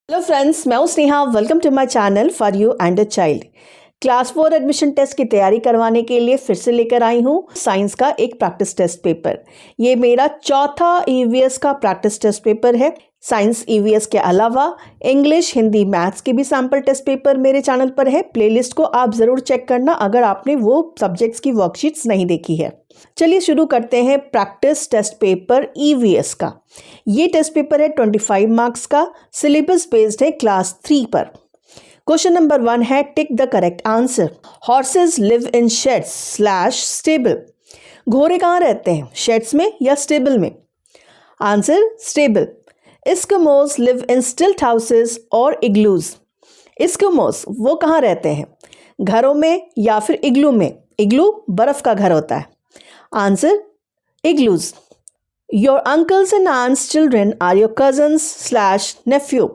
Hello friends, मैं हूं Sneha. Welcome to my channel for you and a child. Class 4 admission test की तैयारी करवाने के लिए फिर से लेकर आई हूं साइंस का एक प्रैक्टिस टेस्ट पेपर। ये मेरा चौथा ईवीएस का प्रैक्टिस टेस्ट पेपर है। साइंस ईवीएस के अलावा इंग्लिश, हिंदी, मैथ्स के भी सैम्पल टेस्ट पेपर मेरे चैनल पर है। प्लेलिस्ट को आप ज़रूर चेक करना अगर आपने वो सब्जेक्ट्स की वर्कशीट्स नहीं देखी है। चलिए शुरू करते हैं प्रैक्टिस टेस्ट पेपर ईवीएस का। ये टेस्ट पेपर है 25 मार्क्स का। सिलेबस बेस्ड है क्लास 3 पर। क्वेश्चन नंबर 1 है, tick the correct answer. Horses live in shades slash stable. घोड़े कहाँ रहते हैं, शेड्स में या स्टेबल में? Answer stable. Eskimos live in स्टिल्ट हाउसेस और इग्लूज। एस्किमोज वो कहाँ रहते हैं, घरों में या फिर इग्लू में? इग्लू बर्फ का घर होता है। Answer igloos. Your uncles and aunts children are your cousins slash nephew.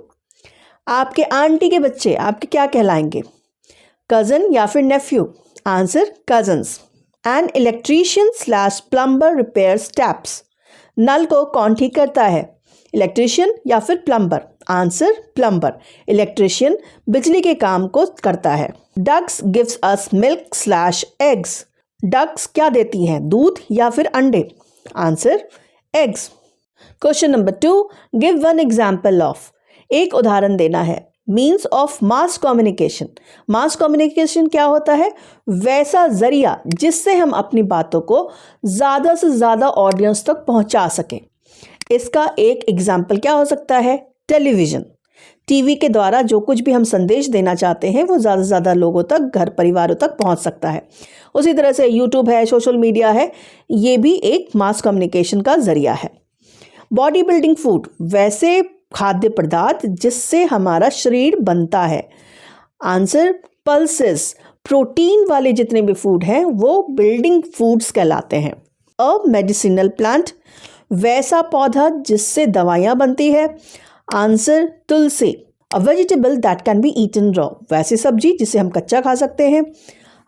आपके आंटी के बच्चे आपके क्या कहलाएंगे, कजन या फिर nephew? Answer cousins. An electrician slash plumber repairs taps. नल को कौन ठीक करता है, इलेक्ट्रीशियन या फिर प्लम्बर? Answer plumber. इलेक्ट्रीशियन बिजली के काम को करता है। Ducks gives us milk slash eggs. Ducks क्या देती हैं, दूध या फिर अंडे? Answer eggs. Question number 2, give one example of. एक उदाहरण देना है। Means of mass communication. Mass communication क्या होता है, वैसा जरिया जिससे हम अपनी बातों को ज़्यादा से ज़्यादा ऑडियंस तक पहुंचा सकें। इसका एक एग्जाम्पल क्या हो सकता है, टेलीविज़न। टीवी के द्वारा जो कुछ भी हम संदेश देना चाहते हैं वो ज़्यादा से ज़्यादा लोगों तक, घर परिवारों तक पहुंच सकता है। उसी तरह से यूट्यूब है, सोशल मीडिया है, ये भी एक मास कम्युनिकेशन का जरिया है। बॉडी बिल्डिंग फूड, वैसे खाद्य पदार्थ जिससे हमारा शरीर बनता है। Answer pulses. प्रोटीन वाले जितने भी फूड हैं वो बिल्डिंग फूड्स कहलाते हैं। अ मेडिसिनल प्लांट, वैसा पौधा जिससे दवाइयाँ बनती है। Answer tulsi. A vegetable that can be eaten raw, वैसी सब्जी जिसे हम कच्चा खा सकते हैं।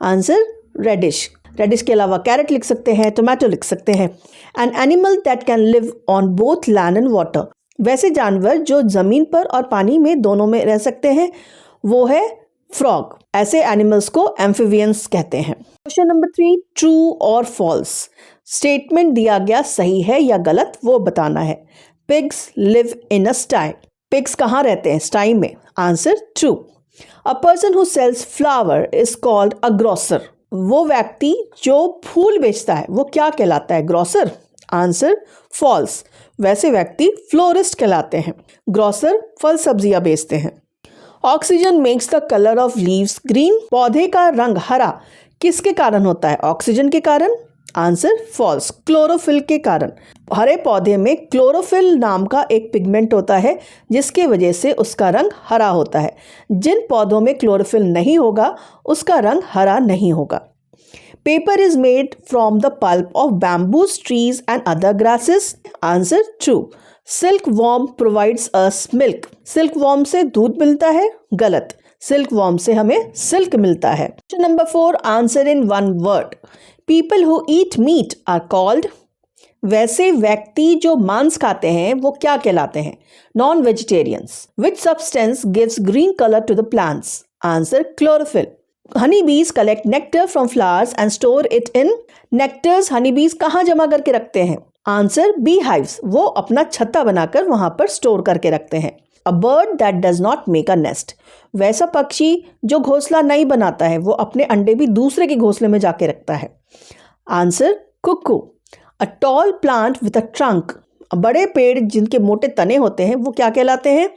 Answer reddish. रेडिश के अलावा कैरेट लिख सकते हैं, टोमेटो लिख सकते हैं। An animal that can live on both land and water, वैसे जानवर जो जमीन पर और पानी में दोनों में रह सकते हैं, वो है फ्रॉग। ऐसे एनिमल्स को एम्फिबियंस कहते हैं। क्वेश्चन नंबर 3, ट्रू और फॉल्स। स्टेटमेंट दिया गया सही है या गलत वो बताना है। Pigs live in a sty. Pigs कहाँ रहते हैं, स्टाई में। Answer true. A person who sells flower is called a grocer. वो व्यक्ति जो फूल बेचता है वो क्या कहलाता है, ग्रोसर? Answer false. वैसे व्यक्ति फ्लोरिस्ट कहलाते हैं। ग्रोसर फल सब्जियां बेचते हैं। Oxygen makes the colour of leaves green. पौधे का रंग हरा किसके कारण होता है, ऑक्सीजन के कारण? Answer false. क्लोरोफिल के कारण। हरे पौधे में क्लोरोफिल नाम का एक पिगमेंट होता है जिसके वजह से उसका रंग हरा होता है। जिन पौधों में क्लोरोफिल नहीं होगा उसका रंग हरा नहीं होगा। Paper is made from the pulp of bamboos, trees and other grasses. Answer true. Silkworm provides us milk. Silkworm से दूध मिलता है, गलत। Silkworm से हमें silk मिलता है। Question number 4, answer in one word. People who eat meat are called. वैसे व्यक्ति जो मांस खाते हैं वो क्या कहलाते हैं, non vegetarians. Which substance gives green color to the plants? Answer chlorophyll. Honeybees collect nectar from flowers and store it in. Nectars honeybees कहाँ जमा करके रखते हैं? Answer beehives। वो अपना छत्ता बनाकर वहां पर स्टोर करके रखते हैं। A bird that does not make a nest, वैसा पक्षी जो घोंसला नहीं बनाता है वो अपने अंडे भी दूसरे के घोंसले में जाके रखता है। Answer cuckoo। A tall plant with a trunk, बड़े पेड़ जिनके मोटे तने होते हैं वो क्या कहलाते हैं?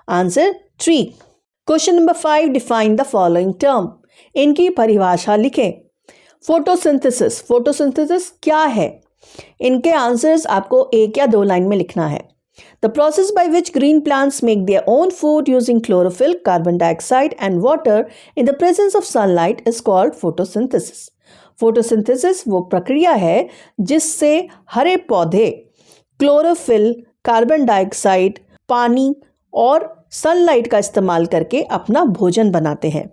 Answer tree। Question number 5, define the following term. इनकी परिभाषा लिखें। फोटोसिंथेसिस, फोटोसिंथेसिस क्या है? इनके आंसर्स आपको एक या दो लाइन में लिखना है। The process by which green plants make their own food using chlorophyll, carbon dioxide and water in the presence of sunlight is called photosynthesis. Photosynthesis वो प्रक्रिया है जिससे हरे पौधे क्लोरोफिल, कार्बन डाइऑक्साइड, पानी और सनलाइट का इस्तेमाल करके अपना भोजन बनाते हैं।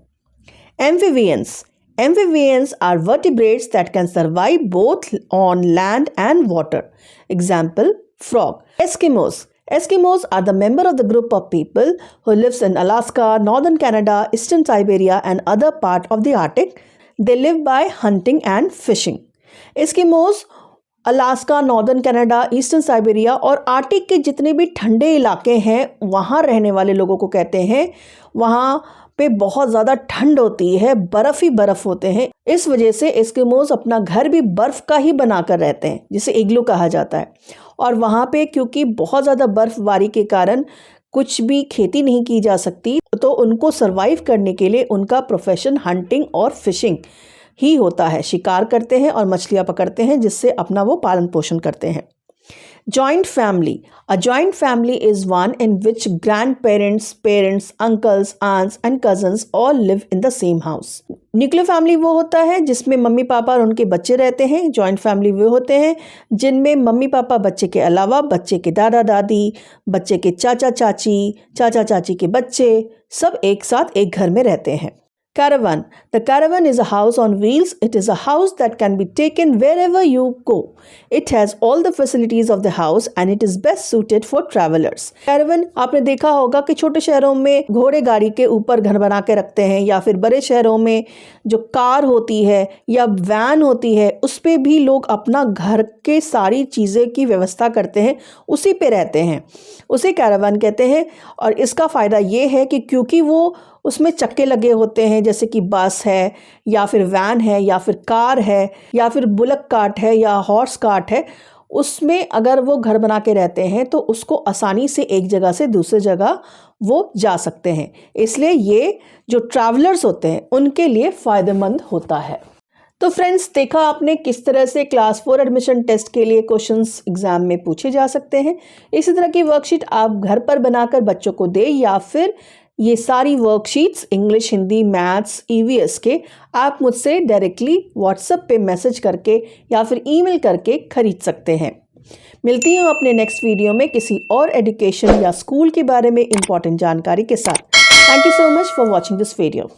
Amphibians, amphibians are vertebrates that can survive both on land and water. Example frog. Eskimos, Eskimos are the member of the group of people who lives in Alaska, northern Canada, eastern Siberia and other part of the Arctic. They live by hunting and fishing. Eskimos Alaska, northern Canada, eastern Siberia और Arctic के जितने भी ठंडे इलाके हैं वहाँ रहने वाले लोगों को कहते हैं। वहाँ पे बहुत ज़्यादा ठंड होती है, बर्फ़ ही बर्फ़ होते हैं। इस वजह से एस्किमोज अपना घर भी बर्फ़ का ही बना कर रहते हैं, जिसे इग्लू कहा जाता है। और वहाँ पे क्योंकि बहुत ज़्यादा बर्फ़बारी के कारण कुछ भी खेती नहीं की जा सकती, तो उनको सर्वाइव करने के लिए उनका प्रोफेशन हंटिंग और फिशिंग ही होता है। शिकार करते हैं और मछलियाँ पकड़ते हैं, जिससे अपना वो पालन पोषण करते हैं। Joint family. A joint family is one in which grandparents, parents, uncles, aunts and cousins all live in the same house. Nuclear family वो होता है जिसमें मम्मी पापा और उनके बच्चे रहते हैं। जॉइंट फैमिली वो होते हैं जिनमें मम्मी पापा बच्चे के अलावा बच्चे के दादा दादी, बच्चे के चाचा चाची के बच्चे सब एक साथ एक घर में रहते हैं। Caravan. The caravan is a house on wheels. It is a house that can be taken wherever you go. It has all the facilities of the house and it is best suited for travelers. Caravan आपने देखा होगा कि छोटे शहरों में घोड़े गाड़ी के ऊपर घर बना के रखते हैं, या फिर बड़े शहरों में जो कार होती है या वैन होती है उस पे भी लोग अपना घर के सारी चीज़ें की व्यवस्था करते हैं, उसी पे रहते हैं, उसे कैरावान कहते हैं। और इसका फ़ायदा ये है कि क्योंकि वो उसमें चक्के लगे होते हैं, जैसे कि बस है या फिर वैन है या फिर कार है या फिर बुलक कार्ट है या हॉर्स कार्ट है, उसमें अगर वो घर बना के रहते हैं तो उसको आसानी से एक जगह से दूसरी जगह वो जा सकते हैं। इसलिए ये जो ट्रैवलर्स होते हैं उनके लिए फ़ायदेमंद होता है। तो फ्रेंड्स, देखा आपने किस तरह से क्लास 4 एडमिशन टेस्ट के लिए क्वेश्चंस एग्जाम में पूछे जा सकते हैं। इसी तरह की वर्कशीट आप घर पर बनाकर बच्चों को दें, या फिर ये सारी worksheets English, Hindi, maths, EVS के आप मुझसे डायरेक्टली व्हाट्सएप पे मैसेज करके या फिर ईमेल करके खरीद सकते हैं। मिलती हूँ अपने नेक्स्ट वीडियो में किसी और एजुकेशन या स्कूल के बारे में इंपॉर्टेंट जानकारी के साथ। Thank you so much for watching this video.